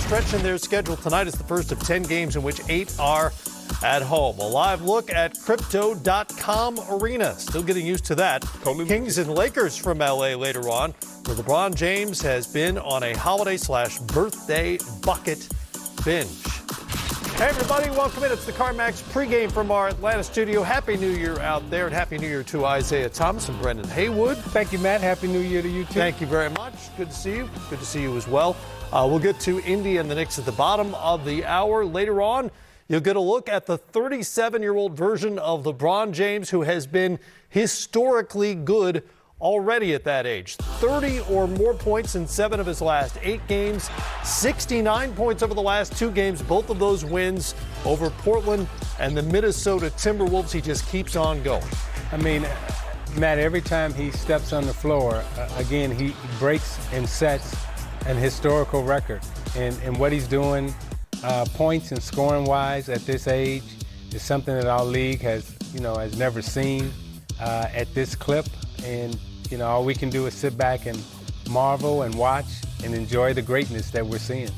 stretch in their schedule. Tonight is the first of 10 games in which 8 are at home. A live look at Crypto.com Arena. Still getting used to that. Kings and Lakers from L.A. later on, where LeBron James has been on a holiday/birthday bucket binge. Hey, everybody. Welcome in. It's the CarMax pregame from our Atlanta studio. Happy New Year out there, and Happy New Year to Isaiah Thomas and Brendan Haywood. Thank you, Matt. Happy New Year to you, too. Thank you very much. Good to see you. Good to see you as well. We'll get to Indy and the Knicks at the bottom of the hour. Later on, you'll get a look at the 37-year-old version of LeBron James, who has been historically good already at that age. 30 or more points in 7 of his last 8 games, 69 points over the last 2 games, both of those wins over Portland and the Minnesota Timberwolves. He just keeps on going. I mean, Matt, every time he steps on the floor, again, he breaks and sets an historical record. And what he's doing, points and scoring-wise at this age, is something that our league has never seen at this clip. And all we can do is sit back and marvel and watch and enjoy the greatness that we're seeing.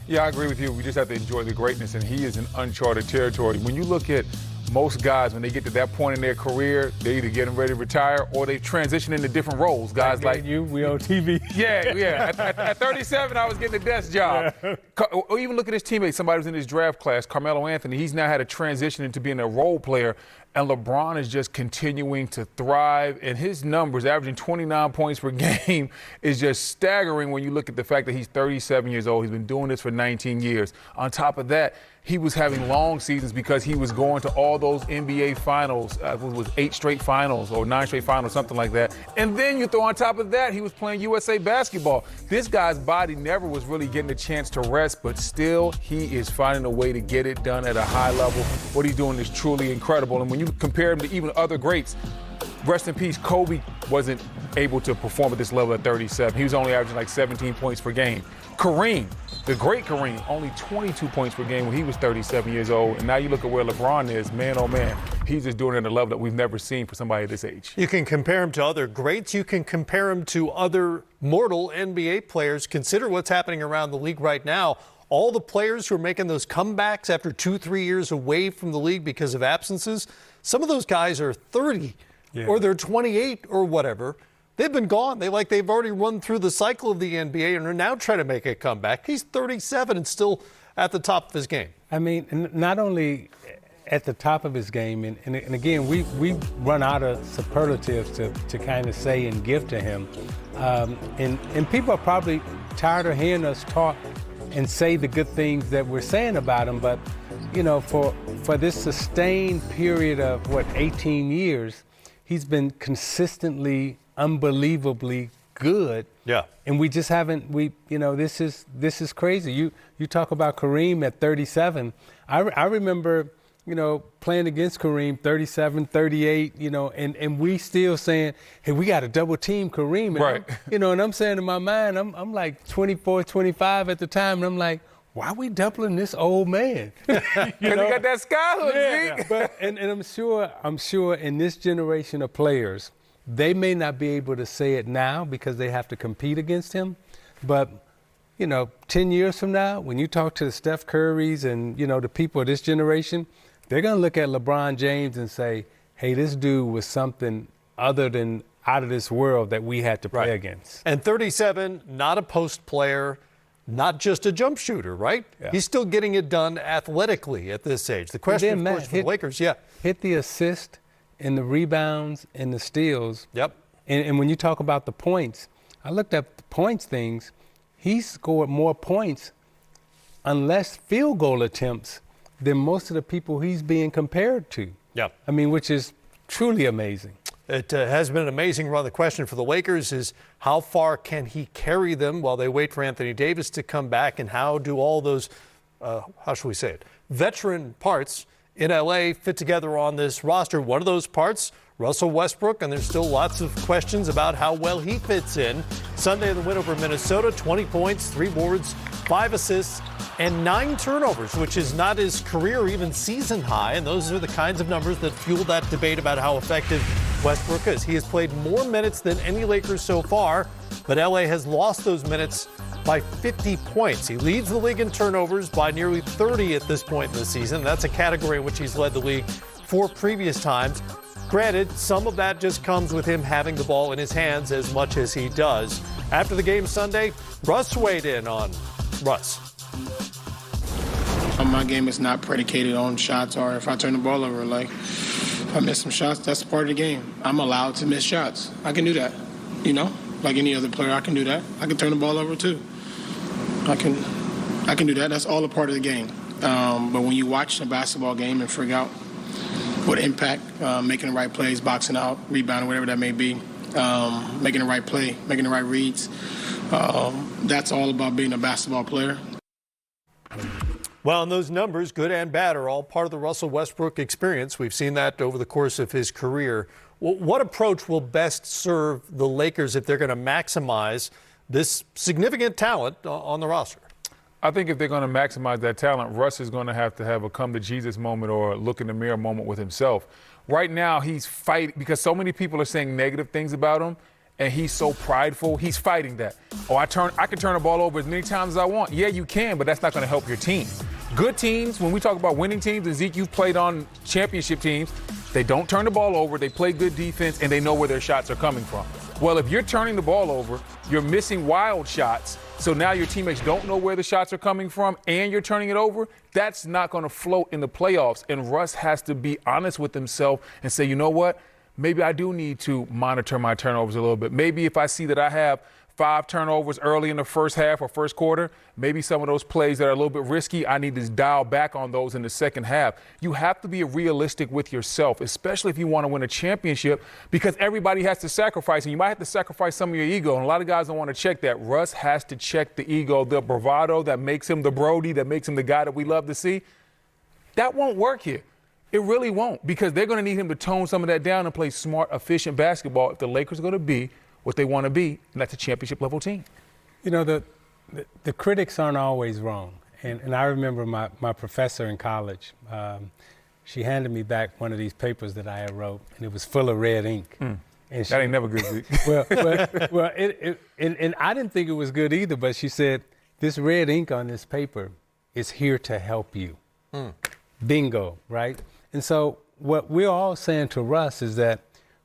Yeah, I agree with you. We just have to enjoy the greatness, and he is in uncharted territory. When you look at most guys, when they get to that point in their career, they're either getting ready to retire or they transition into different roles. Guys like you, we on TV. Yeah. At 37, I was getting a desk job. Yeah. Or even look at his teammate. Somebody was in his draft class, Carmelo Anthony. He's now had a transition into being a role player. And LeBron is just continuing to thrive. And his numbers, averaging 29 points per game, is just staggering when you look at the fact that he's 37 years old. He's been doing this for 19 years. On top of that, he was having long seasons because he was going to all those NBA finals. It was 8 straight finals or 9 straight finals, something like that. And then you throw on top of that, he was playing USA basketball. This guy's body never was really getting a chance to rest, but still he is finding a way to get it done at a high level. What he's doing is truly incredible. And when you compare him to even other greats, rest in peace, Kobe wasn't able to perform at this level at 37. He was only averaging like 17 points per game. Kareem, the great Kareem, only 22 points per game when he was 37 years old. And now you look at where LeBron is, man, oh man, he's just doing it at a level that we've never seen for somebody at this age. You can compare him to other greats. You can compare him to other mortal NBA players. Consider what's happening around the league right now. All the players who are making those comebacks after 2-3 years away from the league because of absences, some of those guys are 30 or they're 28 or whatever. They've been gone. They've already run through the cycle of the NBA and are now trying to make a comeback. He's 37 and still at the top of his game. I mean, not only at the top of his game, and again, we run out of superlatives to kind of say and give to him. And people are probably tired of hearing us talk and say the good things that we're saying about him. But, for this sustained period of, 18 years, he's been consistently unbelievably good. Yeah. And we just haven't, this is crazy. You talk about Kareem at 37. I remember, playing against Kareem, 37, 38, and we still saying, hey, we got to double team Kareem. And right. And I'm saying in my mind, I'm like 24, 25 at the time, and I'm like, why are we doubling this old man? Because he got that skyhook, yeah. But and I'm sure in this generation of players, they may not be able to say it now because they have to compete against him. But, 10 years from now, when you talk to the Steph Currys and, the people of this generation, they're going to look at LeBron James and say, hey, this dude was something other than out of this world that we had to play against. And 37, not a post player, not just a jump shooter, right? Yeah. He's still getting it done athletically at this age. The question, of course, for the Lakers, hit the assist and the rebounds and the steals. Yep. And when you talk about the points, I looked at the points things. He scored more points on less field goal attempts than most of the people he's being compared to. Yeah. I mean, which is truly amazing. It has been an amazing run. The question for the Lakers is how far can he carry them while they wait for Anthony Davis to come back, and how do all those, how shall we say it, veteran parts in L.A. fit together on this roster? One of those parts, Russell Westbrook, and there's still lots of questions about how well he fits in. Sunday, the win over Minnesota, 20 points, 3 boards, 5 assists, and 9 turnovers, which is not his career or even season high. And those are the kinds of numbers that fuel that debate about how effective Westbrook is. He has played more minutes than any Lakers so far, but LA has lost those minutes by 50 points. He leads the league in turnovers by nearly 30 at this point in the season. That's a category in which he's led the league 4 previous times. Granted, some of that just comes with him having the ball in his hands as much as he does. After the game Sunday, Russ weighed in on Russ. My game is not predicated on shots or if I turn the ball over. Like, if I miss some shots, that's part of the game. I'm allowed to miss shots. I can do that, like any other player. I can do that. I can turn the ball over too. I can do that. That's all a part of the game. But when you watch a basketball game and figure out what impact, making the right plays, boxing out, rebounding, whatever that may be, making the right play, making the right reads, that's all about being a basketball player. Well, and those numbers, good and bad, are all part of the Russell Westbrook experience. We've seen that over the course of his career. What approach will best serve the Lakers if they're going to maximize this significant talent on the roster? I think if they're going to maximize that talent, Russ is going to have a come-to-Jesus moment or look in the mirror moment with himself. Right now, he's fighting because so many people are saying negative things about him, and he's so prideful. He's fighting that. Oh, I can turn the ball over as many times as I want. Yeah, you can, but that's not going to help your team. Good teams, when we talk about winning teams, and Zeke, you've played on championship teams, they don't turn the ball over, they play good defense, and they know where their shots are coming from. Well, if you're turning the ball over, you're missing wild shots, so now your teammates don't know where the shots are coming from, and you're turning it over, that's not going to float in the playoffs. And Russ has to be honest with himself and say, you know what? Maybe I do need to monitor my turnovers a little bit. Maybe if I see that I have 5 turnovers early in the first half or first quarter, maybe some of those plays that are a little bit risky, I need to dial back on those in the second half. You have to be realistic with yourself, especially if you want to win a championship, because everybody has to sacrifice, and you might have to sacrifice some of your ego, and a lot of guys don't want to check that. Russ has to check the ego, the bravado that makes him the Brody, that makes him the guy that we love to see. That won't work here. It really won't, because they're going to need him to tone some of that down and play smart, efficient basketball if the Lakers are going to be what they want to be, and that's a championship-level team. The critics aren't always wrong. And I remember my professor in college, she handed me back one of these papers that I had wrote, and it was full of red ink. And that ain't never good, Zeke. And I didn't think it was good either, but she said, this red ink on this paper is here to help you. Bingo, right? And so what we're all saying to Russ is that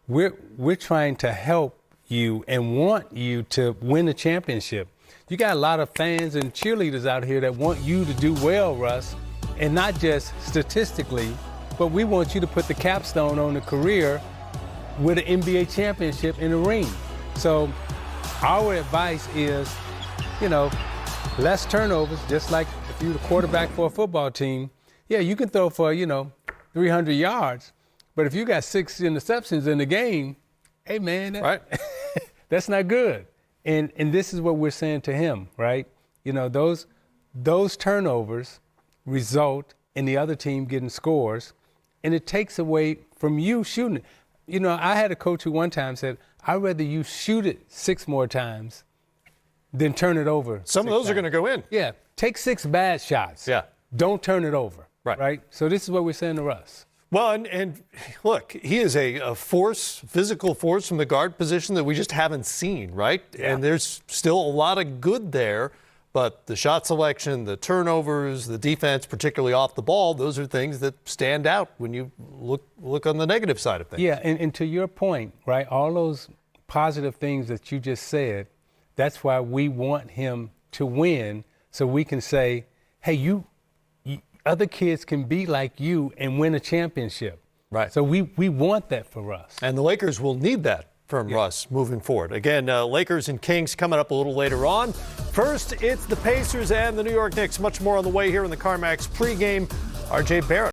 we're trying to help you and want you to win a championship. You got a lot of fans and cheerleaders out here that want you to do well, Russ, and not just statistically, but we want you to put the capstone on the career with an NBA championship in the ring. So our advice is, less turnovers, just like if you're the quarterback for a football team. Yeah, you can throw for, 300 yards, but if you got 6 interceptions in the game, hey, man, right. That's not good. And this is what we're saying to him, right? Those turnovers result in the other team getting scores, and it takes away from you shooting it. I had a coach who one time said, I'd rather you shoot it 6 more times than turn it over. Some of those are going to go in. Yeah, take 6 bad shots. Yeah. Don't turn it over. Right. So this is what we're saying to Russ. Well, and look, he is a physical force from the guard position that we just haven't seen, right? Yeah. And there's still a lot of good there, but the shot selection, the turnovers, the defense, particularly off the ball, those are things that stand out when you look on the negative side of things. Yeah, and to your point, right, all those positive things that you just said, that's why we want him to win, so we can say, hey, other kids can be like you and win a championship. Right. So we want that for Russ. And the Lakers will need that from Russ moving forward. Again, Lakers and Kings coming up a little later on. First, it's the Pacers and the New York Knicks. Much more on the way here in the CarMax pregame. RJ Barrett.